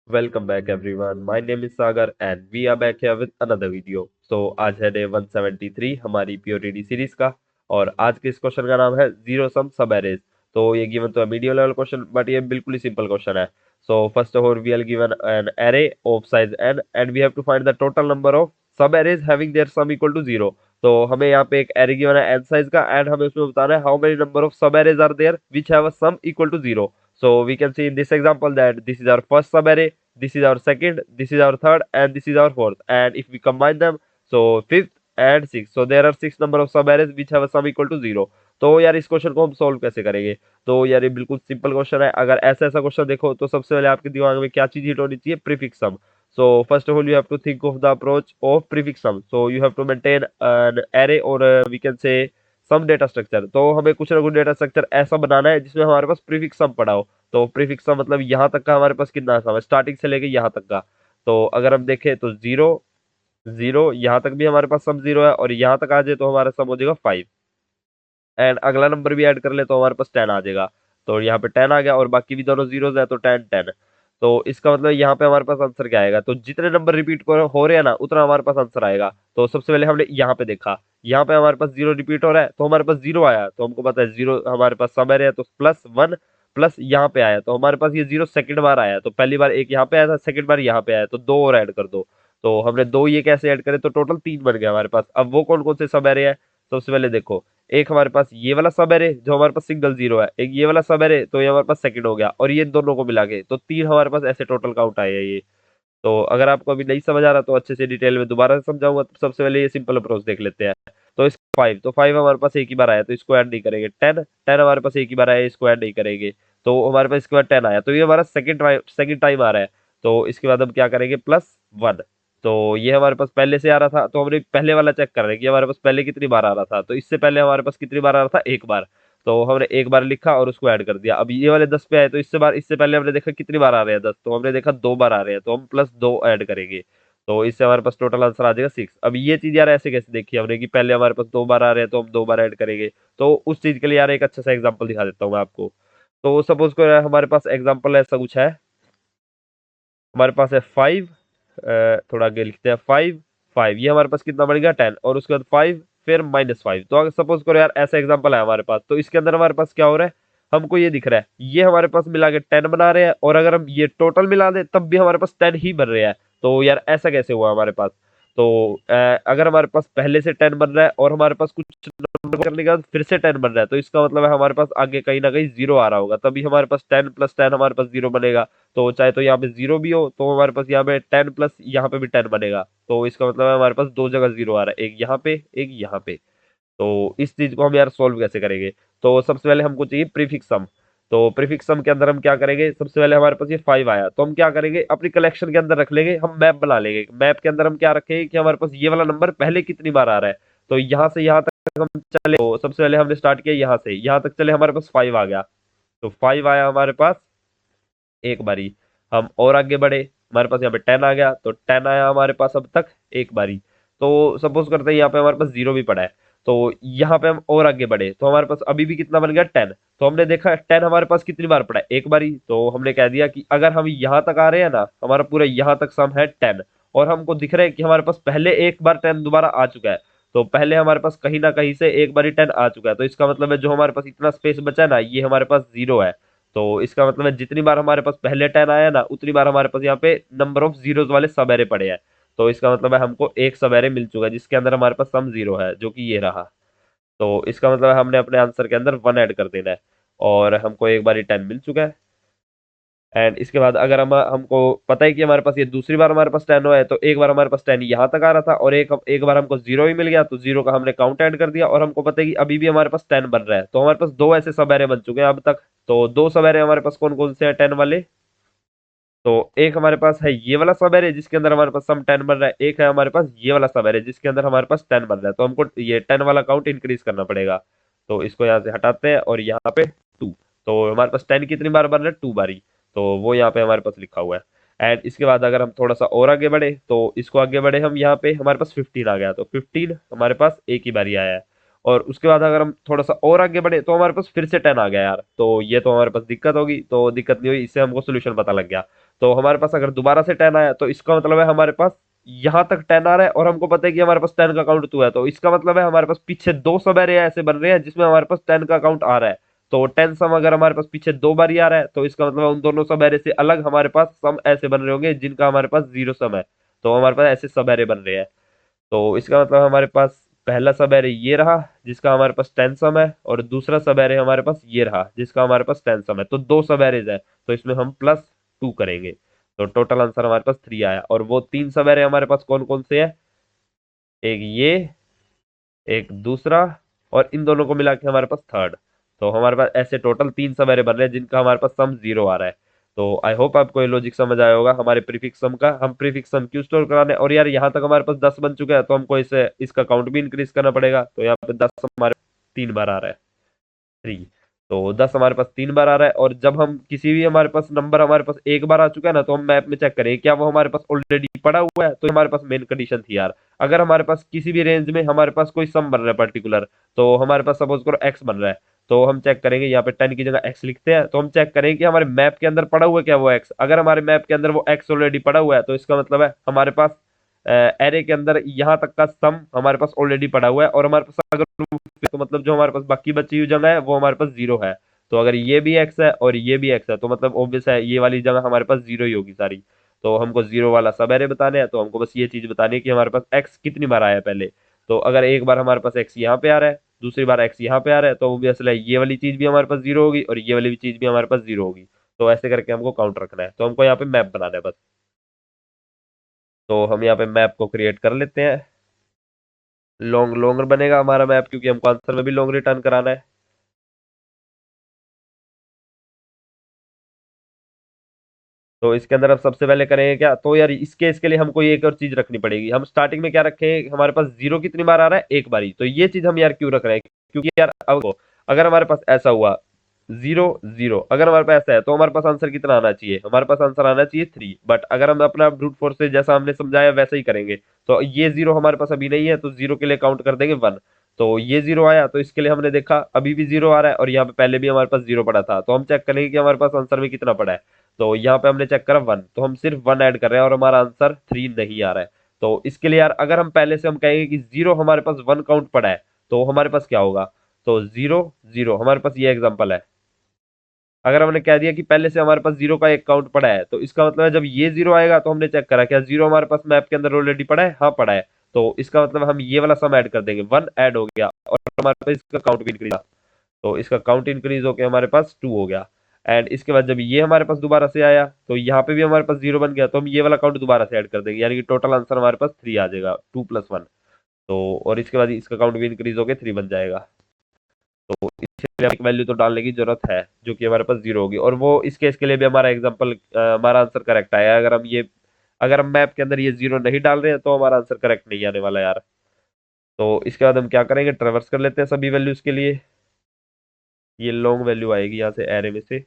Welcome back everyone. My name is Sagar and we are back here with another video. So आज है day 173 हमारी purity series का और आज के इस क्वेश्चन का नाम है जीरो सम सब एरेज। तो ये गिवन तो है मीडियम लेवल क्वेश्चन बट ये बिल्कुल ही सिंपल क्वेश्चन है। So first of all we are given an array of size n and we have to find the total number of sub arrays having their sum equal to 0। तो हमें यहाँ पे एक array given है n size का and हमें उसमें बताना है how many number of sub arrays are there which have a sum equal to 0। So we can see in this example that this is our first subarray, this is our second, this is our third, and this is our fourth. And if we combine them, so fifth and sixth. So there are six number of subarrays which have a sum equal to 0. तो यार इस question को हम solve कैसे करेंगे? तो यार ये बिल्कुल सिंपल क्वेश्चन है। अगर ऐसा क्वेश्चन देखो तो सबसे पहले आपके दिमाग में क्या चीज हिट होनी चाहिए? Prefix sum. So first of all, you have to think of the approach of prefix sum. So you have to maintain an array or we can say sum data structure. तो हमें कुछ ना कुछ data structure ऐसा बनाना है जिसमें हमारे पास prefix सम पड़ा हो। तो प्रीफिक्स सम मतलब यहाँ तक का हमारे पास कितना सम है, स्टार्टिंग से लेके यहाँ तक का। तो अगर हम देखें तो जीरो जीरो यहाँ तक भी हमारे पास सम जीरो है और यहाँ तक आ जाए तो हमारा सम हो जाएगा 5 एंड अगला नंबर भी ऐड कर ले तो हमारे पास 10 आ जाएगा। तो यहाँ पे 10 आ गया और बाकी भी दोनों जीरोज है तो 10 10। तो इसका मतलब यहाँ पे हमारे पास आंसर क्या आएगा? तो जितने नंबर रिपीट हो रहे हैं ना उतना हमारे पास आंसर आएगा। तो सबसे पहले हमने यहाँ पे देखा, यहाँ पे हमारे पास जीरो रिपीट हो रहा है तो हमारे पास जीरो आया। तो हमको पता है जीरो हमारे पास सब है तो प्लस वन प्लस यहाँ पे आया तो हमारे पास ये जीरो सेकंड बार आया। तो पहली बार एक यहाँ पे आया था, सेकंड बार यहाँ पे आया तो दो और ऐड कर दो। तो हमने दो ये कैसे ऐड करे तो टोटल तीन बन गया हमारे पास। अब वो कौन कौन से सब एरे है? सबसे पहले देखो, एक हमारे पास ये वाला सब एरे जो हमारे पास सिंगल जीरो है, एक ये वाला सब एरे तो ये हमारे पास सेकंड हो गया और ये दोनों को मिला के तो तीन हमारे पास ऐसे टोटल काउंट आए हैं ये। तो अगर आपको अभी नहीं समझ आ रहा तो अच्छे से डिटेल में दोबारा से समझाऊंगा। तो सबसे पहले ये सिंपल अप्रोच देख लेते हैं। तो इस फाइव, तो फाइव हमारे पास एक ही बार आया तो इसको ऐड नहीं करेंगे। टेन, टेन हमारे पास एक ही बार आया, इसको ऐड नहीं करेंगे। तो हमारे पास इसके बाद टेन आया तो ये हमारा सेकंड टाइम आ रहा है। तो इसके बाद हम क्या करेंगे? Plus one. तो ये हमारे पास पहले से आ रहा था तो हमने पहले वाला चेक कर रहे हैं कि हमारे पास पहले कितनी बार आ रहा था। तो इससे पहले हमारे पास कितनी बार आ रहा था? एक बार। तो हमने एक बार लिखा और उसको ऐड कर दिया। अब ये वाले 10 पे आए तो इससे पहले हमने देखा कितनी बार आ रहे हैं 10, तो हमने देखा दो बार आ रहे हैं तो हम प्लस दो ऐड करेंगे। तो इससे हमारे पास टोटल आंसर आ जाएगा 6। अब ये चीज यार ऐसे कैसे देखी हमने कि पहले हमारे पास दो बार आ रहे हैं तो हम दो बार ऐड करेंगे। तो उस चीज के लिए यार एक अच्छा सा एग्जाम्पल दिखा देता हूँ मैं आपको। तो सपोज को यार हमारे पास एग्जाम्पल ऐसा कुछ है, हमारे पास है फाइव, थोड़ा आगे लिखते हैं फाइव फाइव, ये हमारे पास कितना बन गया? 10 और उसके बाद फाइव फिर माइनस फाइव। तो अगर सपोज करो यार ऐसा एग्जांपल है हमारे पास तो इसके अंदर हमारे पास क्या हो रहा है? हमको ये दिख रहा है ये हमारे पास मिला के 10 बना रहे हैं और अगर हम ये टोटल मिला दे तब भी हमारे पास 10 ही बन रहे हैं। तो यार ऐसा कैसे हुआ हमारे पास? तो अगर हमारे पास पहले से 10 बन रहा है और हमारे पास कुछ नंबर करने के बाद फिर से 10 बन रहा है तो इसका मतलब है हमारे पास आगे कहीं ना कहीं जीरो आ रहा होगा, तभी हमारे पास 10 प्लस 10 हमारे पास जीरो बनेगा। तो चाहे तो यहाँ पे जीरो भी हो तो हमारे पास यहाँ पे 10 प्लस यहाँ पे भी 10 बनेगा। तो इसका मतलब है हमारे पास दो जगह जीरो आ रहा है, एक यहाँ पे एक यहाँ पे। तो इस चीज को हम यार सोल्व कैसे करेंगे? तो सबसे पहले हमको चाहिए प्रीफिक्स सम। तो प्रीफिक्स सम के अंदर हम क्या करेंगे? सबसे पहले हमारे पास ये फाइव आया तो हम क्या करेंगे? अपनी कलेक्शन के अंदर रख लेंगे, हम मैप बना लेंगे। मैप के अंदर हम क्या रखेंगे कि हमारे पास ये वाला नंबर पहले कितनी बार आ रहा है। तो यहाँ से यहाँ तक हम चले तो सबसे पहले हमने स्टार्ट किया यहाँ से यहाँ तक चले, हमारे पास फाइव आ गया। तो फाइव आया हमारे पास एक बारी। हम और आगे बढ़े, हमारे पास यहाँ पे 10 आ गया तो 10 आया हमारे पास अब तक एक बारी। तो सपोज करते हैं यहाँ पे हमारे पास जीरो भी पड़ा है तो यहाँ पे हम और आगे बढ़े तो हमारे पास अभी भी कितना बन गया? 10। तो हमने देखा 10 हमारे पास कितनी बार पड़ा है? एक बारी। तो हमने कह दिया कि अगर हम यहाँ तक आ रहे हैं ना, हमारा पूरा यहाँ तक सम है 10 और हमको दिख रहा है कि हमारे पास पहले एक बार 10 दोबारा आ चुका है। तो पहले हमारे पास कहीं ना कहीं से एक बारी 10 आ चुका है तो इसका मतलब है जो हमारे पास इतना स्पेस बचा है ना ये हमारे पास जीरो है। तो इसका मतलब है जितनी बार हमारे पास पहले 10 आया ना उतनी बार हमारे पास यहाँ पे नंबर ऑफ जीरोस वाले सब एरे पड़े हैं। तो इसका मतलब है हमको एक सब एरे मिल चुका है जिसके अंदर हमारे पास सम जीरो है जो कि ये रहा। तो इसका मतलब है हमने अपने आंसर के अंदर वन ऐड कर देना है और हमको एक बार 10 मिल चुका है। एंड इसके बाद अगर हम हमको पता है कि हमारे पास ये दूसरी बार हमारे पास 10 हुआ है तो एक बार हमारे पास 10 यहाँ तक आ रहा था और एक बार हमको जीरो ही मिल गया तो जीरो का हमने काउंट ऐड कर दिया और हमको पता है कि अभी भी हमारे पास 10 बन रहा है। तो हमारे पास दो ऐसे सब एरे बन चुके हैं अब तक। तो दो सब एरे हमारे पास कौन कौन से हैं 10 वाले? तो एक हमारे पास है ये वाला सब एरे जिसके अंदर हमारे पास सम 10 बन रहा है, एक है हमारे पास ये वाला सब एरे जिसके अंदर हमारे पास 10 बन रहा है। तो हमको ये 10 वाला काउंट इंक्रीज करना पड़ेगा। तो इसको यहाँ से हटाते हैं और यहाँ पे 2। तो हमारे पास 10 कितनी बार बन रहा है? 2 बारी। तो वो यहाँ पे हमारे पास लिखा हुआ है। एंड इसके बाद अगर हम थोड़ा सा और आगे बढ़े तो इसको आगे बढ़े हम यहाँ पे हमारे पास 15 आ गया तो 15 हमारे पास एक ही बारी आया है। और उसके बाद अगर हम थोड़ा सा और आगे बढ़े तो हमारे पास फिर से 10 आ गया यार, तो ये तो हमारे पास दिक्कत होगी, तो दिक्कत नहीं हुई, इससे हमको सोल्यूशन पता लग गया। तो हमारे पास अगर दोबारा से 10 आया तो इसका मतलब है हमारे पास यहाँ तक 10 आ रहा है, और हमको पता है कि हमारे पास 10 का काउंट 2 है, तो इसका मतलब है हमारे पास पीछे दो सब एरे ऐसे बन रहे हैं जिसमें हमारे पास 10 का काउंट आ रहा है। तो 10 सम अगर हमारे पास पीछे दो बार ही आ रहा है तो इसका मतलब है उन दोनों सब एरे से अलग हमारे पास सम ऐसे बन रहे होंगे जिनका हमारे पास जीरो सम है। तो हमारे पास ऐसे सब एरे बन रहे हैं। तो इसका मतलब हमारे पास पहला सब एरे ये रहा जिसका हमारे पास 10 सम है, और दूसरा सब एरे हमारे पास ये रहा जिसका हमारे पास 10 सम है। तो दो सब एरेज है, तो इसमें हम +2 करेंगे। तो टोटल आंसर हमारे पास 3 आया, और वो तीन सब एरे हमारे पास कौन कौन से है, एक ये, एक दूसरा, और इन दोनों को मिला के हमारे पास थर्ड। तो हमारे पास ऐसे टोटल तीन सब एरे बन रहे हैं जिनका हमारे पास सम 0 आ रहा है। तो आई होप आपको ये लॉजिक समझ आया होगा हमारे प्रीफिक्स सम का। हम प्रीफिक्स सम क्यों स्टोर कराने, और यार यहाँ तक हमारे पास 10 बन चुका है, तो हमको इसे इसका काउंट भी इंक्रीज करना पड़ेगा। तो यहाँ पे 10 हमारे 3 बार आ रहा है, 3। तो 10 हमारे पास 3 बार आ रहा है, और जब हम किसी भी हमारे पास नंबर हमारे पास एक बार आ चुका है ना, तो हम मैप में चेक करें क्या वो हमारे पास ऑलरेडी पड़ा हुआ है। तो हमारे पास मेन कंडीशन थी यार, अगर हमारे पास किसी भी रेंज में हमारे पास कोई सम बन रहा है पर्टिकुलर, तो हमारे पास सपोज करो एक्स बन रहा है, तो हम चेक करेंगे यहाँ पे 10 की जगह एक्स लिखते हैं, तो हम चेक करेंगे कि हमारे मैप के अंदर पड़ा हुआ है क्या वो एक्स। अगर हमारे मैप के अंदर वो एक्स ऑलरेडी पड़ा हुआ है तो इसका मतलब है हमारे पास एरे के अंदर यहाँ तक का सम हमारे पास ऑलरेडी पड़ा हुआ है, और हमारे पास अगर तो मतलब जो हमारे पास बाकी बची हुई जगह है वो हमारे पास 0 है। तो अगर ये भी एक्स है और ये भी एक्स है तो मतलब ऑब्वियस है ये वाली जगह हमारे पास 0 ही होगी सारी। तो हमको 0 वाला सब एरे बताने हैं, तो हमको बस ये चीज बतानी है कि हमारे पास एक्स कितनी बार आया है पहले। तो अगर एक बार हमारे पास एक्स यहाँ पे आ रहा है, दूसरी बार एक्स यहाँ पे आ रहा है, तो ऑब्वियसली ये वाली चीज भी हमारे पास 0 होगी और ये वाली भी चीज भी हमारे पास 0 होगी। तो ऐसे करके हमको काउंट रखना है, तो हमको यहाँ पे मैप बनाना है बस। तो हम यहाँ पे मैप को क्रिएट कर लेते हैं। लॉन्ग लॉन्गर बनेगा हमारा मैप, क्योंकि हमको आंसर में भी लॉन्ग रिटर्न कराना है। तो इसके अंदर अब सबसे पहले करेंगे क्या, तो यार इसके लिए हमको ये एक और चीज रखनी पड़ेगी। हम स्टार्टिंग में क्या रखें, हमारे पास 0 कितनी बार आ रहा है, एक बार ही। तो ये चीज हम यार क्यों रख रहे हैं, क्योंकि यार अब अगर हमारे पास ऐसा हुआ 0 0, अगर हमारे पास ऐसा है तो हमारे पास आंसर कितना आना चाहिए, हमारे पास आंसर आना चाहिए 3। बट अगर हम अपना ब्रूट फोर्स से जैसा हमने समझाया वैसा ही करेंगे, तो ये 0 हमारे पास अभी नहीं है, तो 0 के लिए काउंट कर देंगे 1। तो ये 0 आया, तो इसके लिए हमने देखा अभी भी 0 आ रहा है, और यहाँ पे पहले भी हमारे पास 0 पड़ा था। तो हम चेक करेंगे कि हमारे पास आंसर में कितना पड़ा है। तो यहाँ पे हमने चेक करा 1, तो हम सिर्फ 1 ऐड कर रहे हैं और हमारा आंसर 3 नहीं आ रहा है। तो इसके लिए यार अगर हम पहले से हम कहेंगे कि 0 हमारे पास 1 काउंट पड़ा है, तो हमारे पास क्या होगा, तो 0 0 हमारे पास ये एग्जांपल है। अगर हमने कह दिया कि पहले से हमारे पास 0 का एक काउंट पड़ा है, तो इसका मतलब है जब ये 0 आएगा तो हमने चेक करा क्या 0 हमारे पास मैप के अंदर ऑलरेडी पड़ा है, हाँ पड़ा है। तो इसका मतलब हम ये वाला सम ऐड कर देंगे, 1 ऐड हो गया, और हमारे पास इसका काउंट भी इंक्रीज। तो इसका काउंट इंक्रीज होकर हमारे पास 2 हो गया। एंड इसके बाद जब ये हमारे पास दोबारा से आया तो यहाँ पे भी हमारे पास 0 बन गया, तो हम ये वाला काउंट दोबारा से ऐड कर देंगे, यानी कि टोटल आंसर हमारे पास 3 आ जाएगा, 2 + 1। तो और इसके बाद इसका काउंट भी इंक्रीज होकर 3 बन जाएगा। तो इसलिए एक वैल्यू तो डालने की जरूरत है जो कि हमारे पास 0 होगी, और वो इस केस के लिए भी हमारा एग्जाम्पल हमारा आंसर करेक्ट आया। अगर हम मैप के अंदर ये 0 नहीं डाल रहे हैं तो हमारा आंसर करेक्ट नहीं आने वाला यार। तो इसके बाद हम क्या करेंगे, ट्रेवर्स कर लेते हैं सभी वैल्यूज के लिए। ये लॉन्ग वैल्यू आएगी यहाँ से एरे में से।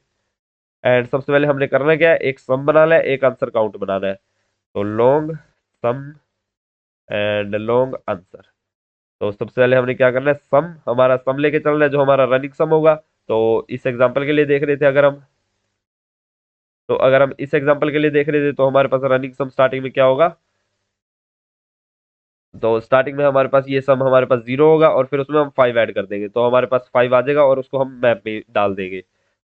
एंड सबसे पहले हमने करना क्या है, एक सम बनाना है, एक आंसर काउंट बनाना है। तो long sum and long answer. तो सबसे पहले हमने क्या करना है, सम हमारा सम लेके चलना है जो हमारा रनिंग सम होगा। तो इस एग्जांपल के लिए देख रहे थे अगर हम इस एग्जांपल के लिए देख रहे थे तो हमारे पास रनिंग सम स्टार्टिंग में क्या होगा, तो स्टार्टिंग में हमारे पास ये सम हमारे पास 0 होगा, और फिर उसमें हम 5 ऐड कर देंगे तो हमारे पास 5 आ जाएगा, और उसको हम मैप में डाल देंगे।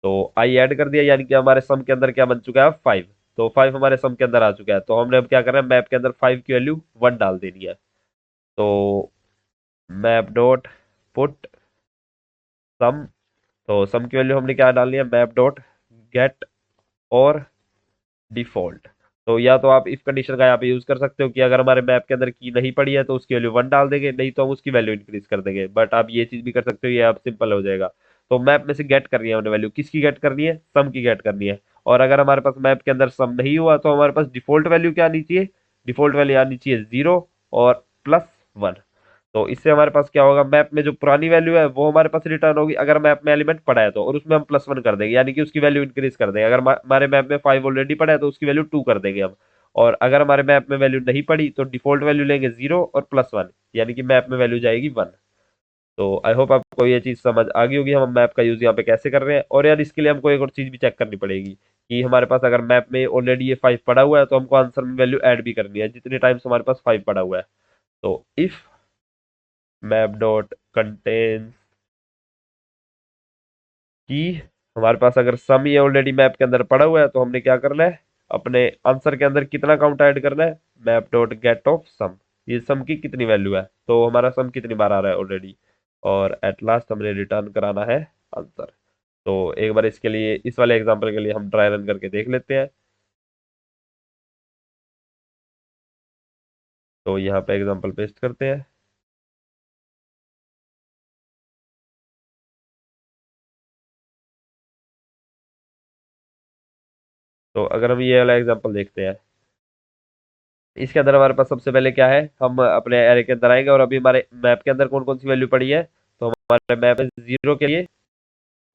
तो आई ऐड कर दिया, यानी कि हमारे सम के अंदर क्या बन चुका है, 5। तो 5 हमारे सम के अंदर आ चुका है, तो हमने अब क्या करना है, मैप के अंदर 5 की वैल्यू 1 डाल देनी है। तो मैप डॉट पुट सम, तो सम की वैल्यू हमने क्या डालनी है, मैप डॉट गेट और डिफॉल्ट। तो या तो आप इफ कंडीशन का यहाँ पे यूज कर सकते हो कि अगर हमारे मैप के अंदर की नहीं पड़ी है तो उसकी वैल्यू 1 डाल देंगे, नहीं तो हम उसकी वैल्यू इंक्रीज कर देंगे। बट आप ये चीज भी कर सकते हो, ये आप सिंपल हो जाएगा। तो मैप में से गेट करनी है हमने वैल्यू, किसकी गेट करनी है, सम की गेट करनी है। और अगर हमारे पास मैप के अंदर सम नहीं हुआ तो हमारे पास डिफॉल्ट वैल्यू क्या आनी चाहिए, डिफॉल्ट वैल्यू आनी चाहिए 0 और +1। तो इससे हमारे पास क्या होगा, मैप में जो पुरानी वैल्यू है वो हमारे पास रिटर्न होगी अगर मैप में एलिमेंट पड़ा है तो, और उसमें हम +1 कर देंगे, यानी कि उसकी वैल्यू इंक्रीज कर देंगे। अगर हमारे मैप में 5 ऑलरेडी पड़ा है तो उसकी वैल्यू 2 कर देंगे हम। और अगर हमारे मैप में वैल्यू नहीं पड़ी तो डिफॉल्ट वैल्यू लेंगे 0 और +1, यानी कि मैप में वैल्यू जाएगी 1। तो आई होप आपको ये चीज़ समझ आ गई होगी हम मैप का यूज़ यहाँ पे कैसे कर रहे हैं। और यार इसके लिए हमको एक और चीज़ भी चेक करनी पड़ेगी कि हमारे पास अगर मैप में ऑलरेडी ये 5 पड़ा हुआ है तो हमको आंसर में वैल्यू ऐड भी करनी है जितने टाइम्स हमारे पास 5 पड़ा हुआ है। तो इफ मैप डॉट कंटेन्स कि हमारे पास अगर सम ये ऑलरेडी मैप के अंदर पड़ा हुआ है तो हमने क्या करना है, अपने आंसर के अंदर कितना काउंट ऐड करना है, map dot gate of some, ये सम की कितनी वैल्यू है, तो हमारा सम कितनी बार आ रहा है ऑलरेडी, और एट लास्ट हमने रिटर्न कराना है आंसर। तो एक बार इसके लिए, इस वाले एग्जांपल के लिए हम ट्राई रन करके देख लेते हैं। तो यहाँ पे एग्जांपल पेस्ट करते हैं। तो अगर हम ये वाला एग्जांपल देखते हैं, इसके अंदर हमारे पास सबसे पहले क्या है, हम अपने एरे के अंदर आएंगे और अभी हमारे मैप के अंदर कौन कौन सी वैल्यू पड़ी है। तो हमारे मैप है 0 के लिए,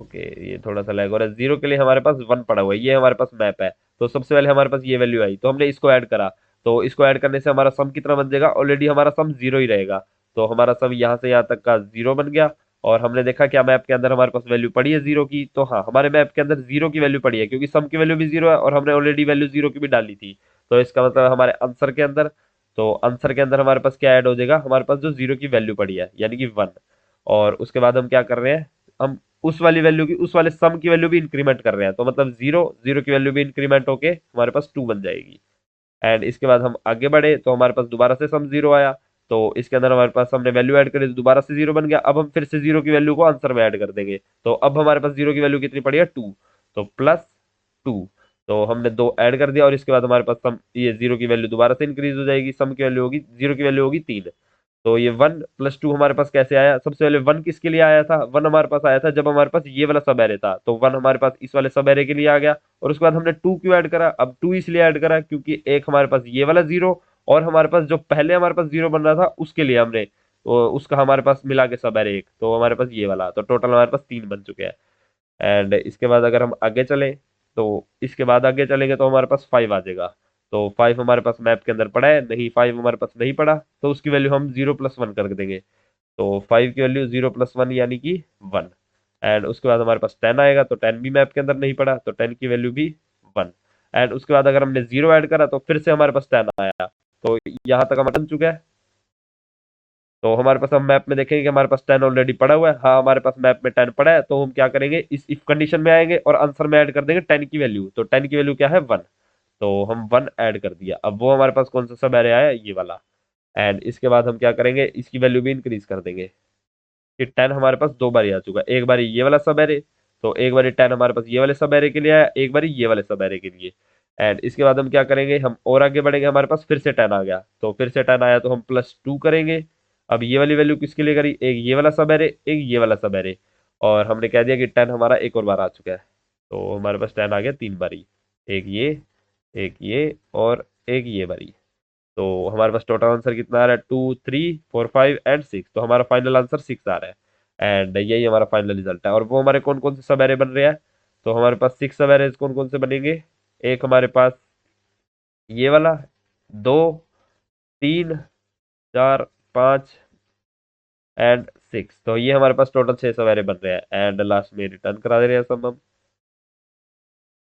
ओके ये थोड़ा सा लैग हो रहा है, 0 के लिए हमारे पास 1 पड़ा हुआ है, ये हमारे पास मैप है। तो सबसे पहले हमारे पास ये वैल्यू आई तो हमने इसको ऐड करा। तो इसको ऐड करने से हमारा सम कितना बन जाएगा, ऑलरेडी हमारा सम 0 ही रहेगा। तो हमारा सम यहाँ से यहाँ तक का 0 बन गया। और हमने देखा क्या मैप के अंदर हमारे पास वैल्यू पड़ी है 0 की, तो हाँ हमारे मैप के अंदर 0 की वैल्यू पड़ी है क्योंकि सम की वैल्यू भी 0 है और हमने ऑलरेडी वैल्यू 0 की भी डाली थी। तो इसका मतलब हमारे आंसर के अंदर, तो आंसर के अंदर हमारे पास क्या ऐड हो जाएगा, हमारे पास जो 0 की वैल्यू पड़ी है यानी कि 1। और उसके बाद हम क्या कर रहे हैं, हम उस वाली वैल्यू की, उस वाले सम की वैल्यू भी इंक्रीमेंट कर रहे हैं। तो मतलब 0, 0 की वैल्यू भी इंक्रीमेंट होके हमारे पास 2 बन जाएगी। एंड इसके बाद हम आगे बढ़े तो हमारे पास दोबारा से सम 0 आया। तो इसके अंदर हमारे पास हमने वैल्यू ऐड करी तो दोबारा से 0 बन गया। अब हम फिर से 0 की वैल्यू को आंसर में ऐड कर देंगे। तो अब हमारे पास 0 की वैल्यू कितनी पड़ी है, 2। तो +2। तो हमने 2 ऐड कर दिया और इसके बाद हमारे पास सम, ये 0 की वैल्यू दोबारा से इंक्रीज हो जाएगी, सम की वैल्यू होगी, 0 की वैल्यू होगी 3। तो ये 1 + 2 हमारे पास कैसे आया, सबसे पहले 1 किसके लिए आया था, 1 हमारे पास आया था जब हमारे पास ये वाला सब एरे था। तो 1 हमारे पास इस वाले सब एरे के लिए आ गया। और उसके बाद हमने 2 क्यों ऐड करा, अब 2 इसलिए ऐड करा क्योंकि एक हमारे पास ये वाला 0 और हमारे पास जो पहले हमारे पास 0 बन रहा था उसके लिए हमने, तो उसका हमारे पास मिला के सब एरे एक, तो हमारे पास ये वाला, तो टोटल हमारे पास 3 बन चुके हैं। एंड इसके बाद अगर हम आगे चलें, तो इसके बाद आगे चलेंगे तो हमारे पास 5 आ जाएगा। तो 5 हमारे पास मैप के अंदर पड़ा है नहीं, 5 हमारे पास नहीं पड़ा, तो उसकी वैल्यू हम 0 + 1 कर देंगे। तो 5 की वैल्यू 0 + 1 यानी कि 1। एंड उसके बाद हमारे पास 10 आएगा, तो 10 भी मैप के अंदर नहीं पड़ा, तो 10 की वैल्यू भी 1। एंड उसके बाद अगर हमने 0 ऐड करा तो फिर से हमारे पास 10 आया। तो यहाँ तक हमारा बन चुका है। तो हमारे पास हम मैप में देखेंगे कि हमारे पास 10 ऑलरेडी पड़ा हुआ है, हाँ हमारे पास मैप में 10 पड़ा है। तो हम क्या करेंगे, इस इफ कंडीशन में आएंगे और आंसर में ऐड कर देंगे 10 की वैल्यू। तो 10 की वैल्यू क्या है, 1। तो हम 1 ऐड कर दिया। अब वो हमारे पास कौन सा सब एरे आया, ये वाला। एंड इसके बाद हम क्या करेंगे, इसकी वैल्यू भी इंक्रीज कर देंगे कि 10 हमारे पास 2 बार आ चुका है, एक बार ये वाला सब एरे, तो एक बार 10 हमारे पास ये वाले सब एरे के लिए आया, एक बार ये वाले सब एरे के लिए। एंड इसके बाद हम क्या करेंगे, हम और आगे बढ़ेंगे, हमारे पास फिर से 10 आ गया, तो फिर से 10 आया तो हम +2 करेंगे। अब ये वाली वैल्यू किसके लिए करी, एक ये वाला सब एरे, एक ये वाला सब एरे, और हमने कह दिया कि 10 हमारा एक और बार आ चुका है। तो हमारे पास 10 आ गया 3 बारी, एक ये, एक ये, और एक ये बारी। तो हमारे पास टोटल आंसर कितना आ रहा है, 2 3 4 5 एंड 6। तो हमारा फाइनल आंसर 6 आ रहा है। एंड यही हमारा फाइनल रिजल्ट है। और वो हमारे कौन कौन से सब एरे बन रहे हैं, तो हमारे पास 6 सब एरेज कौन कौन से बनेंगे, एक हमारे पास ये वाला, 2 3 4 5 एंड 6। तो ये हमारे पास टोटल 6 सब एरे बन रहे हैं। एंड लास्ट में रिटर्न करा दे रहे हैं सब हम।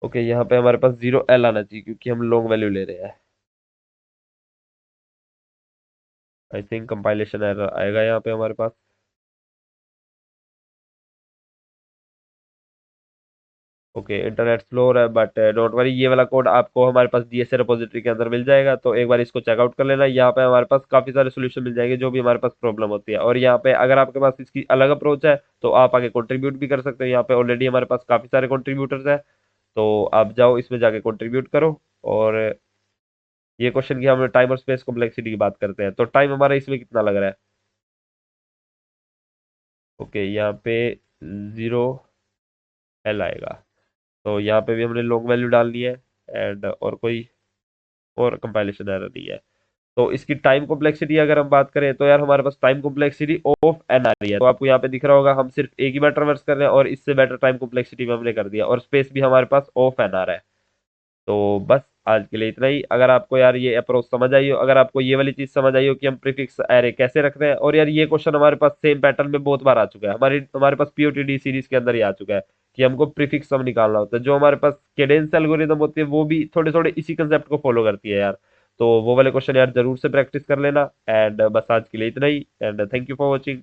ओके यहाँ पे हमारे पास 0L आना चाहिए क्योंकि हम लॉन्ग वैल्यू ले रहे हैं। आई थिंक कंपाइलेशन एरर आएगा यहाँ पे हमारे पास। ओके इंटरनेट स्लो हो रहा है बट डोंट वरी, ये वाला कोड आपको हमारे पास डीएसए रिपोजिटरी के अंदर मिल जाएगा। तो एक बार इसको चेकआउट कर लेना, यहाँ पे हमारे पास काफी सारे सोल्यूशन मिल जाएंगे जो भी हमारे पास प्रॉब्लम होती है। और यहाँ पे अगर आपके पास इसकी अलग अप्रोच है तो आप आगे कंट्रीब्यूट भी कर सकते हो। यहाँ पे ऑलरेडी हमारे पास काफी सारे कंट्रीब्यूटर्स हैं, तो आप जाओ इसमें जाके कंट्रीब्यूट करो। और ये क्वेश्चन की हम टाइम और स्पेस कॉम्प्लेक्सिटी की बात करते हैं, तो टाइम हमारा इसमें कितना लग रहा है। ओके यहाँ पे 0L आएगा। तो यहाँ पे भी हमने लॉन्ग वैल्यू डालनी है। एंड और कोई और कंपाइलेशन एरर नहीं है। तो इसकी टाइम कॉम्प्लेक्सिटी अगर हम बात करें तो यार हमारे पास टाइम कॉम्प्लेक्सिटी ऑफ एन आ रही है। तो आपको यहाँ पे दिख रहा होगा हम सिर्फ एक ही बार ट्रावर्स कर रहे हैं और इससे बेटर टाइम कॉम्प्लेक्सिटी में हमने कर दिया, और स्पेस भी हमारे पास ऑफ एन आ रहा है। तो बस आज के लिए इतना ही। अगर आपको यार ये अप्रोच समझ आई हो, अगर आपको ये वाली चीज समझ आई हो कि हम प्रीफिक्स एरे कैसे रखते हैं, और यार ये क्वेश्चन हमारे पास सेम पैटर्न में बहुत बार आ चुका है, हमारे पास पीओटीडी सीरीज के अंदर ही आ चुका है कि हमको प्रीफिक्स सम निकालना होता है। जो हमारे पास कैडेंस एल्गोरिदम होती है वो भी थोड़े थोड़े इसी कंसेप्ट को फॉलो करती है यार। तो वो वाले क्वेश्चन यार जरूर से प्रैक्टिस कर लेना। एंड बस आज के लिए इतना ही, and thank you for watching.